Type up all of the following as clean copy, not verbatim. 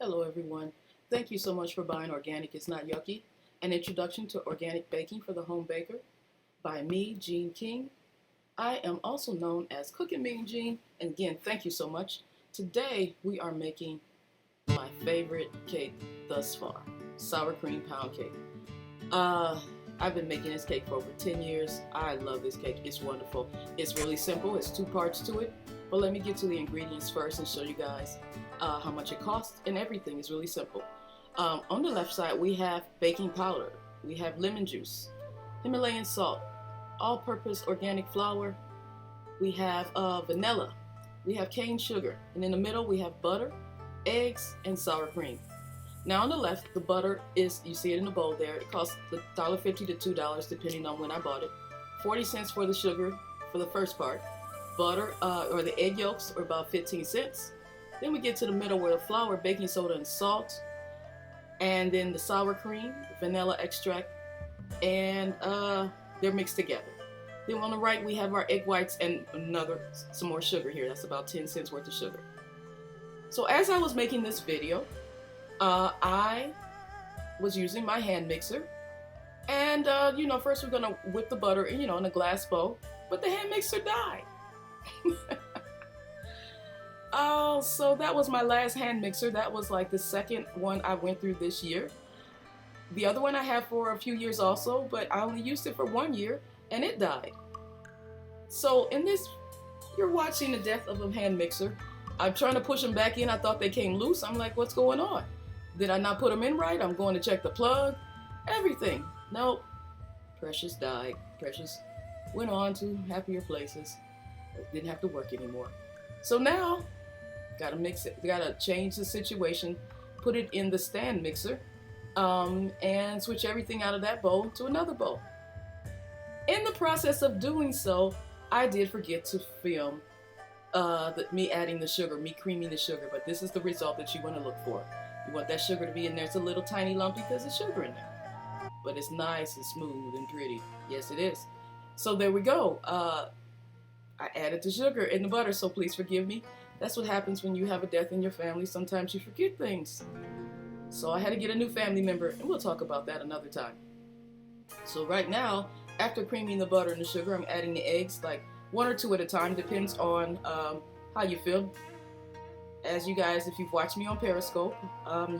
Hello everyone. Thank you so much for buying Organic Is Not Yucky, an introduction to organic baking for the home baker by me, Jean King. I am also known as Cooking Mean Jean, and again, thank you so much. Today we are making my favorite cake thus far, sour cream pound cake. I've been making this cake for over 10 years. I love this cake. It's wonderful. It's really simple. It's 2 parts to it. But let me get to the ingredients first and show you guys how much it costs, and everything is really simple. On the left side, we have baking powder. We have lemon juice, Himalayan salt, all-purpose organic flour. We have vanilla. We have cane sugar. And in the middle, we have butter, eggs, and sour cream. Now on the left, the butter is, you see it in the bowl there, it costs $1.50 to $2 depending on when I bought it. 40 cents for the sugar for the first part. Butter, or the egg yolks, are about 15 cents. Then we get to the middle where the flour, baking soda, and salt. And then the sour cream, vanilla extract, and they're mixed together. Then on the right, we have our egg whites and some more sugar here. That's about 10 cents worth of sugar. So as I was making this video, I was using my hand mixer, and first we're gonna whip the butter, in a glass bowl, but the hand mixer died. Oh, so that was my last hand mixer. That was like the second one I went through this year. The other one I had for a few years also, but I only used it for 1 year, and it died. So in this, you're watching the death of a hand mixer. I'm trying to push them back in. I thought they came loose. I'm like, what's going on? Did I not put them in right? I'm going to check the plug, everything. Nope. Precious died. Precious went on to happier places. Didn't have to work anymore. So now, gotta mix it. Gotta change the situation, put it in the stand mixer, and switch everything out of that bowl to another bowl. In the process of doing so, I did forget to film me adding the sugar, me creaming the sugar, but this is the result that you want to look for. You want that sugar to be in there. It's a little tiny lumpy because there's sugar in there. But it's nice and smooth and pretty. Yes, it is. So there we go. I added the sugar in the butter, so please forgive me. That's what happens when you have a death in your family. Sometimes you forget things. So I had to get a new family member, and we'll talk about that another time. So right now, after creaming the butter and the sugar, I'm adding the eggs, like 1 or 2 at a time, depends on how you feel. As you guys, if you've watched me on Periscope,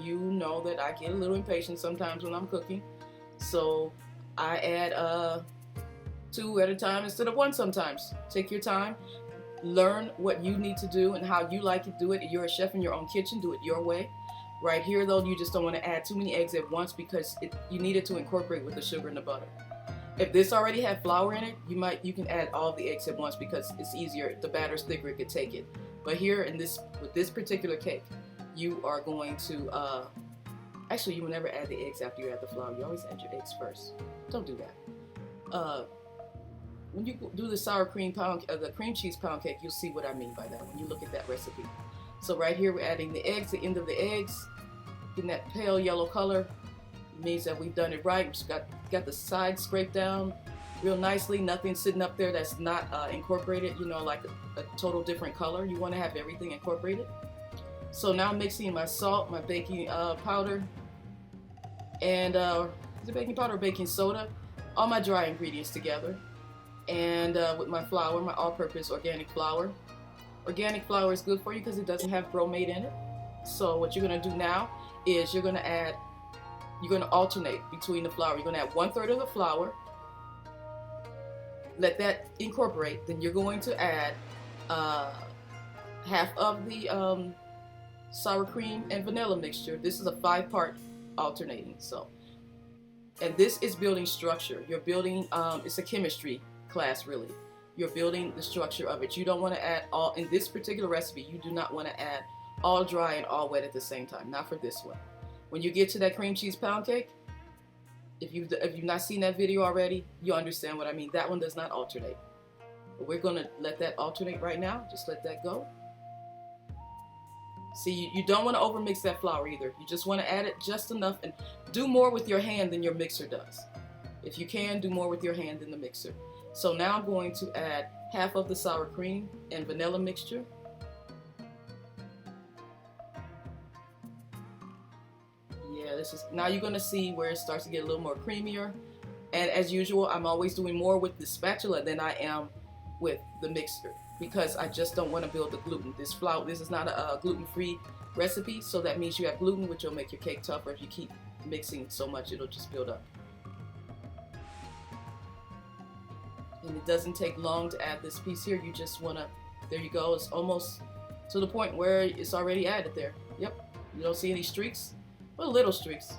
you know that I get a little impatient sometimes when I'm cooking. So I add 2 at a time instead of 1 sometimes. Take your time, learn what you need to do and how you like to do it. You're a chef in your own kitchen, do it your way. Right here though, you just don't want to add too many eggs at once because you need it to incorporate with the sugar and the butter. If this already had flour in it, you can add all the eggs at once because it's easier. The batter's thicker, it could take it. But here with this particular cake, you are going to actually you will never add the eggs after you add the flour. You always add your eggs first. Don't do that. When you do the sour cream pound, the cream cheese pound cake, you'll see what I mean by that when you look at that recipe. So right here, we're adding the eggs, the end of the eggs, getting that pale yellow color. It means that we've done it right. We've got the sides scraped down real nicely. Nothing sitting up there that's not incorporated, like a total different color. You want to have everything incorporated. So now I'm mixing my salt, my baking powder, and is it baking powder or baking soda? All my dry ingredients together. And with my flour, my all-purpose organic flour. Organic flour is good for you because it doesn't have bromate in it. So what you're going to do now is you're going to alternate between the flour. You're going to add 1/3 of the flour. Let that incorporate. Then you're going to add half of the sour cream and vanilla mixture. This is a 5-part alternating. And this is building structure. You're building, it's a chemistry class really. You're building the structure of it. You don't want to add all, in this particular recipe, you do not want to add all dry and all wet at the same time. Not for this one. When you get to that cream cheese pound cake, if you've not seen that video already, you understand what I mean. That one does not alternate. But we're going to let that alternate right now. Just let that go. See, you don't want to overmix that flour either. You just want to add it just enough and do more with your hand than your mixer does. If you can, do more with your hand than the mixer. So now I'm going to add half of the sour cream and vanilla mixture. Yeah, this is, now you're gonna see where it starts to get a little more creamier. And as usual, I'm always doing more with the spatula than I am with the mixer because I just don't want to build the gluten. This flour, this is not a gluten-free recipe, so that means you have gluten, which will make your cake tougher. If you keep mixing so much, it'll just build up. And it doesn't take long to add this piece here. You just want to, there you go. It's almost to the point where it's already added there. Yep, you don't see any streaks, well, little streaks,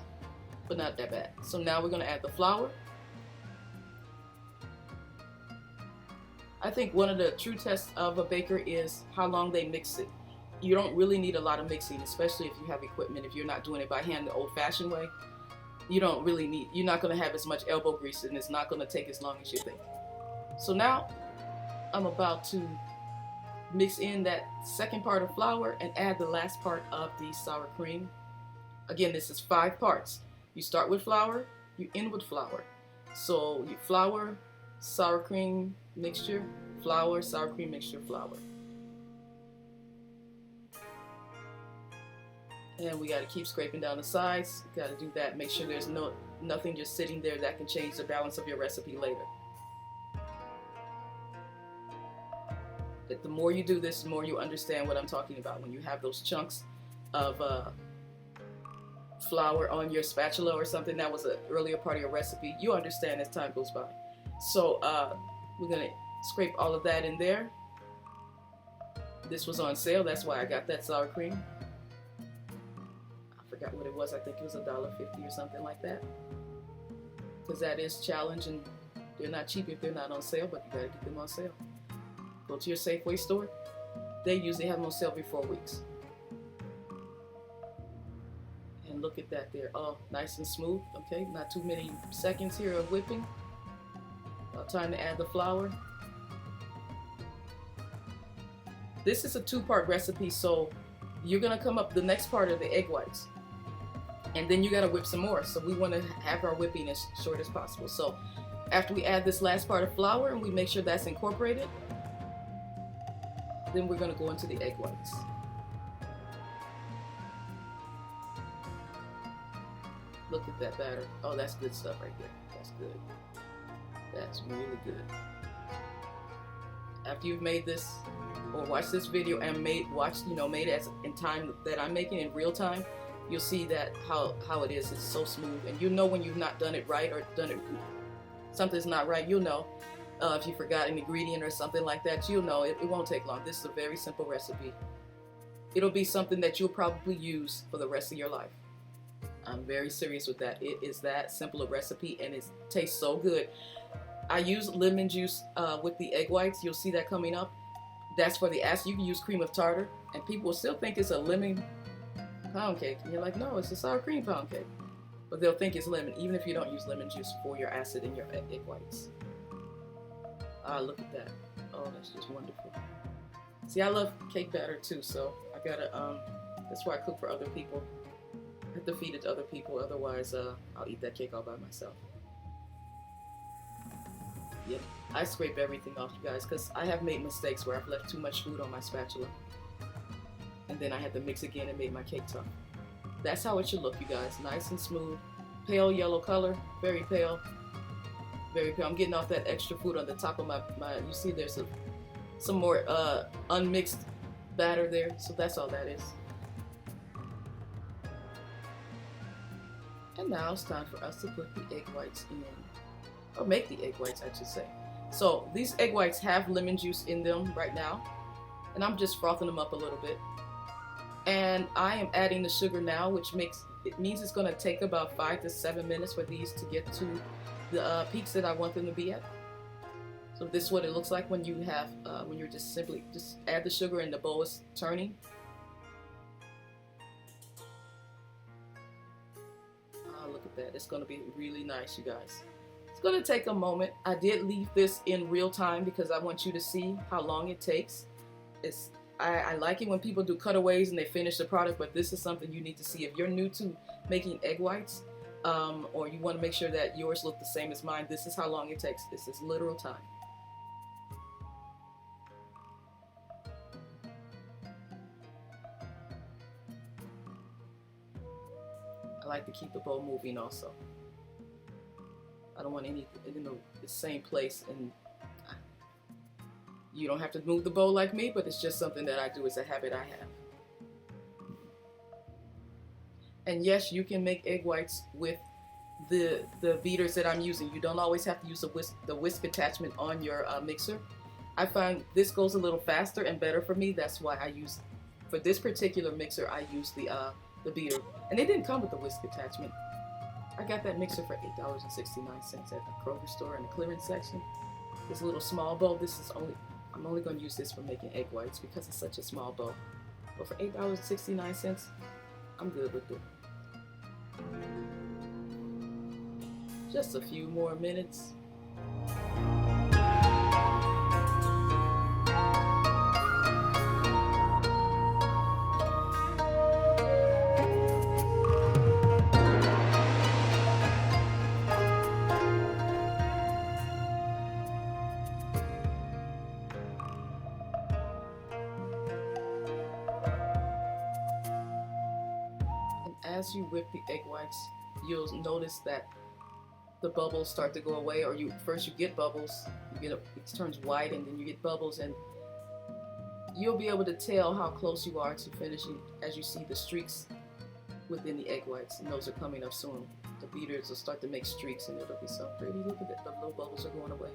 but not that bad. So now we're going to add the flour. I think one of the true tests of a baker is how long they mix it. You don't really need a lot of mixing, especially if you have equipment. If you're not doing it by hand the old-fashioned way, you don't really need, you're not going to have as much elbow grease, and it's not going to take as long as you think. So now I'm about to mix in that second part of flour and add the last part of the sour cream. Again, this is 5 parts. You start with flour, you end with flour. So you flour, sour cream mixture, flour, sour cream mixture, flour. And we got to keep scraping down the sides. Got to do that. Make sure there's nothing just sitting there that can change the balance of your recipe later. But the more you do this, the more you understand what I'm talking about. When you have those chunks of flour on your spatula or something that was an earlier part of your recipe, you understand as time goes by. So we're going to scrape all of that in there. This was on sale. That's why I got that sour cream. I forgot what it was. I think it was $1.50 or something like that. Because that is challenge, and they're not cheap if they're not on sale, but you got to get them on sale. Go to your Safeway store. They usually have them on sale every 4 weeks. And look at that there. Oh, nice and smooth. Okay, not too many seconds here of whipping. Time to add the flour. This is a 2-part recipe, so you're gonna come up the next part of the egg whites, and then you gotta whip some more. So we want to have our whipping as short as possible. So after we add this last part of flour and we make sure that's incorporated, then we're gonna go into the egg whites. Look at that batter. Oh, that's good stuff right there. That's good. That's really good. After you've made this or watched this video and made it as in time that I'm making in real time, you'll see that how it is. It's so smooth, and you know when you've not done it right or done it, something's not right. You'll know if you forgot an ingredient or something like that. You'll know it won't take long. This is a very simple recipe. It'll be something that you'll probably use for the rest of your life. I'm very serious with that. It is that simple a recipe, and it tastes so good. I use lemon juice with the egg whites. You'll see that coming up. That's for the acid. You can use cream of tartar, and people will still think it's a lemon pound cake. And you're like, no, it's a sour cream pound cake. But they'll think it's lemon, even if you don't use lemon juice for your acid in your egg whites. Ah, look at that. Oh, that's just wonderful. See, I love cake batter too, so I gotta, that's why I cook for other people. I have to feed it to other people, otherwise I'll eat that cake all by myself. Yep, I scrape everything off, you guys, because I have made mistakes where I've left too much food on my spatula. And then I had to mix again and made my cake tough. That's how it should look, you guys. Nice and smooth. Pale yellow color, very pale. Very pale. I'm getting off that extra food on the top of my you see there's some more unmixed batter there, so that's all that is. And now it's time for us to put the egg whites in. Or make the egg whites, I should say. So these egg whites have lemon juice in them right now, and I'm just frothing them up a little bit. And I am adding the sugar now, which means it's going to take about 5 to 7 minutes for these to get to the peaks that I want them to be at. So this is what it looks like when you have when you're just add the sugar and the bowl is turning. Look at that. It's going to be really nice, you guys. It's going to take a moment. I did leave this in real time because I want you to see how long it takes. I like it when people do cutaways and they finish the product, but this is something you need to see. If you're new to making egg whites, or you want to make sure that yours look the same as mine, this is how long it takes. This is literal time. I like to keep the bowl moving also. I don't want any in the same place, and you don't have to move the bowl like me, but it's just something that I do. It's a habit I have. And yes, you can make egg whites with the beaters that I'm using. You don't always have to use the whisk attachment on your mixer. I find this goes a little faster and better for me. That's why I use, for this particular mixer, I use the beater. And it didn't come with the whisk attachment. I got that mixer for $8.69 at the Kroger store in the clearance section. This little small bowl, I'm only going to use this for making egg whites because it's such a small bowl. But for $8.69, I'm good with it. Just a few more minutes. As you whip the egg whites, you'll notice that the bubbles start to go away, or first you get bubbles, it turns white, and then you get bubbles, and you'll be able to tell how close you are to finishing as you see the streaks within the egg whites, and those are coming up soon. The beaters will start to make streaks, and it'll be so pretty. Look at that, the little bubbles are going away.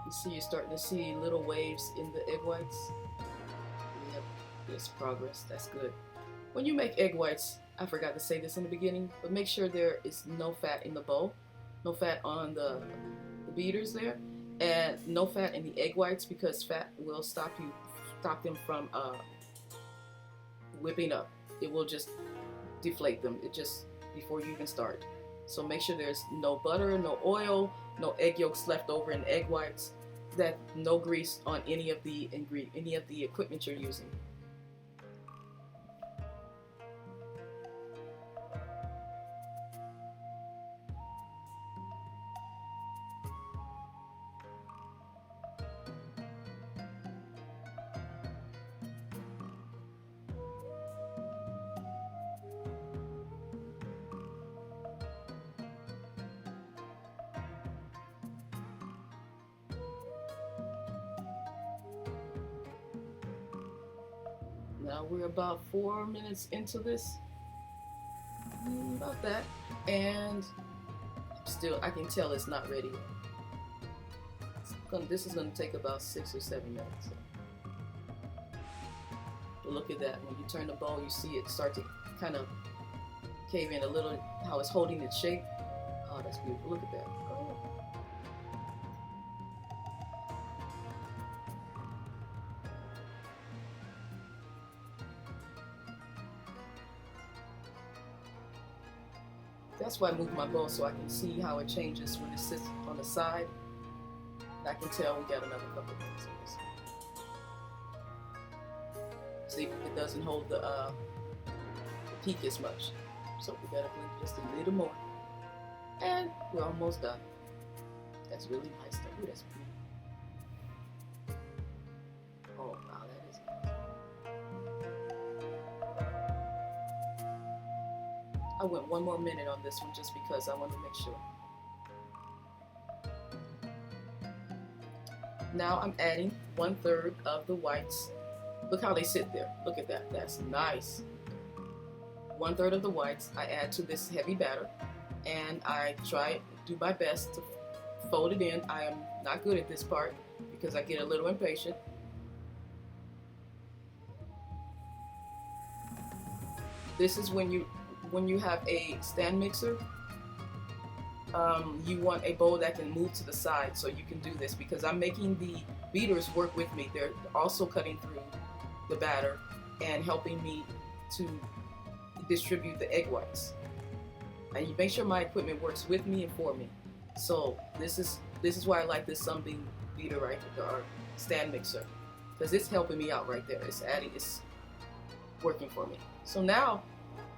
You see, you're starting to see little waves in the egg whites. Yep, there's progress. That's good. When you make egg whites, I forgot to say this in the beginning, but make sure there is no fat in the bowl, no fat on the beaters there, and no fat in the egg whites, because fat will stop them from whipping up. It will just deflate them. Before you even start. So make sure there's no butter, no oil, no egg yolks left over in egg whites, that no grease on any of the equipment you're using. Now we're about 4 minutes into this, about that, and still I can tell it's not ready yet. This is going to take about 6 or 7 minutes. But look at that, when you turn the bowl, you see it start to kind of cave in a little, how it's holding its shape. Oh, that's beautiful, look at that. Oh. That's why I move my bowl, so I can see how it changes when it sits on the side. And I can tell we got another couple of minutes in this. See, it doesn't hold the peak as much. So we gotta blend just a little more. And we're almost done. That's really nice stuff. Ooh, that's pretty. Oh, wow, that is nice. I went 1 more minute on this one just because I wanted to make sure. Now I'm adding 1/3 of the whites. Look how they sit there. Look at that. That's nice. 1/3 of the whites I add to this heavy batter, and I do my best to fold it in. I am not good at this part because I get a little impatient. This is when when you have a stand mixer, you want a bowl that can move to the side so you can do this, because I'm making the beaters work with me. They're also cutting through the batter and helping me to distribute the egg whites. And you make sure my equipment works with me and for me. So this is why I like this Sunbeam beater right here, or stand mixer, because it's helping me out right there. It's working for me. So now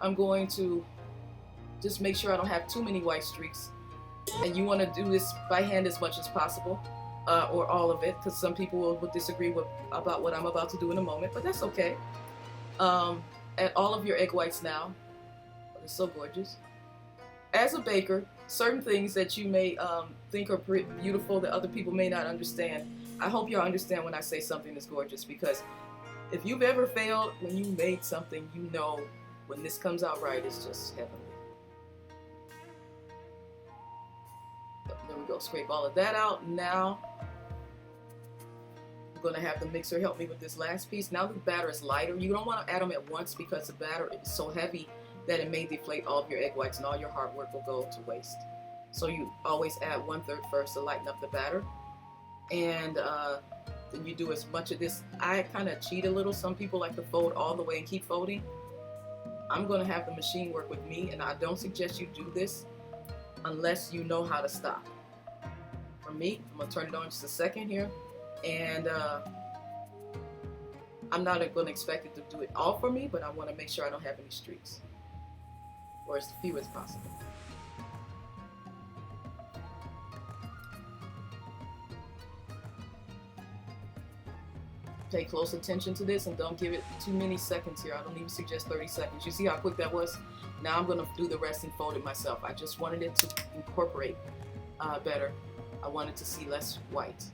I'm going to just make sure I don't have too many white streaks. And you want to do this by hand as much as possible, or all of it, because some people will disagree about what I'm about to do in a moment, but that's okay. Add all of your egg whites now. They're so gorgeous. As a baker, certain things that you may think are beautiful that other people may not understand, I hope y'all understand when I say something is gorgeous, because if you've ever failed when you made something, you know when this comes out right, it's just heavenly. There we go, scrape all of that out. Now I'm going to have the mixer help me with this last piece. Now the batter is lighter. You don't want to add them at once because the batter is so heavy that it may deflate all of your egg whites and all your hard work will go to waste. So you always add 1/3 first to lighten up the batter. And then you do as much of this. I kind of cheat a little. Some people like to fold all the way and keep folding. I'm going to have the machine work with me, and I don't suggest you do this unless you know how to stop. For me, I'm going to turn it on just a second here, and I'm not going to expect it to do it all for me, but I want to make sure I don't have any streaks, or as few as possible. Pay close attention to this and don't give it too many seconds here. I don't even suggest 30 seconds. You see how quick that was? Now I'm going to do the rest and fold it myself. I just wanted it to incorporate better. I wanted to see less white.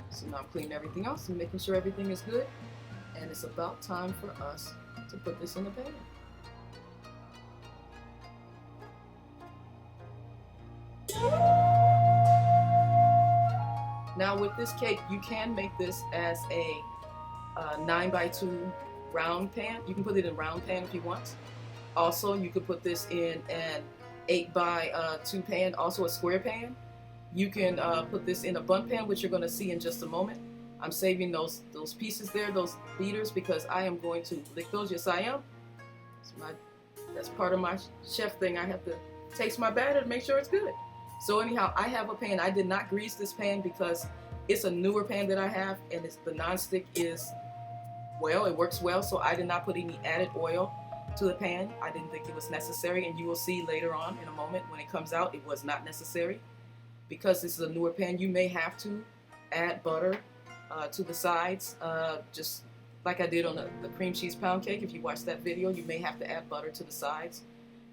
So now I'm cleaning everything else and making sure everything is good. And it's about time for us to put this in the pan. Now with this cake, you can make this as a 9x2 round pan. You can put it in round pan if you want. Also, you could put this in an 8x2 pan, also a square pan. You can put this in a bundt pan, which you're going to see in just a moment. I'm saving those pieces there, those beaters, because I am going to lick those. Yes, I am. That's part of my chef thing. I have to taste my batter to make sure it's good. So anyhow, I have a pan. I did not grease this pan because it's a newer pan that I have, and the nonstick is, well, it works well, so I did not put any added oil to the pan. I didn't think it was necessary, and you will see later on in a moment when it comes out, it was not necessary. Because this is a newer pan, you may have to add butter to the sides, just like I did on the cream cheese pound cake. If you watch that video, you may have to add butter to the sides.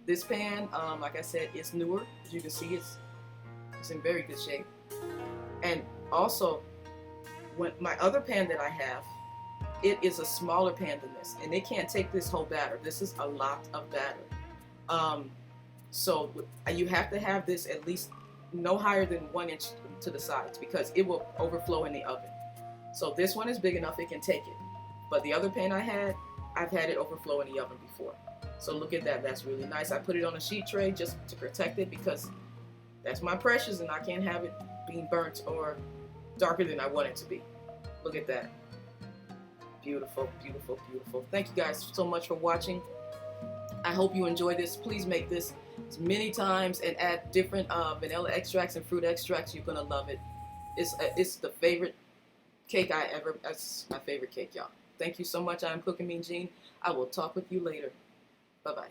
This pan, like I said, is newer. As you can see, it's in very good shape. And also, when my other pan that I have, it is a smaller pan than this, and it can't take this whole batter. This is a lot of batter. So you have to have this at least no higher than 1 inch to the sides, because it will overflow in the oven. So this one is big enough, it can take it. But the other pan I've had it overflow in the oven before. So look at that, that's really nice. I put it on a sheet tray just to protect it, because that's my precious and I can't have it being burnt or darker than I want it to be. Look at that. Beautiful, beautiful, beautiful. Thank you guys so much for watching. I hope you enjoy this. Please make this as many times and add different vanilla extracts and fruit extracts. You're gonna love it. It's the favorite cake that's my favorite cake, y'all. Thank you so much. I'm Cooking Mean Jean. I will talk with you later. Bye-bye.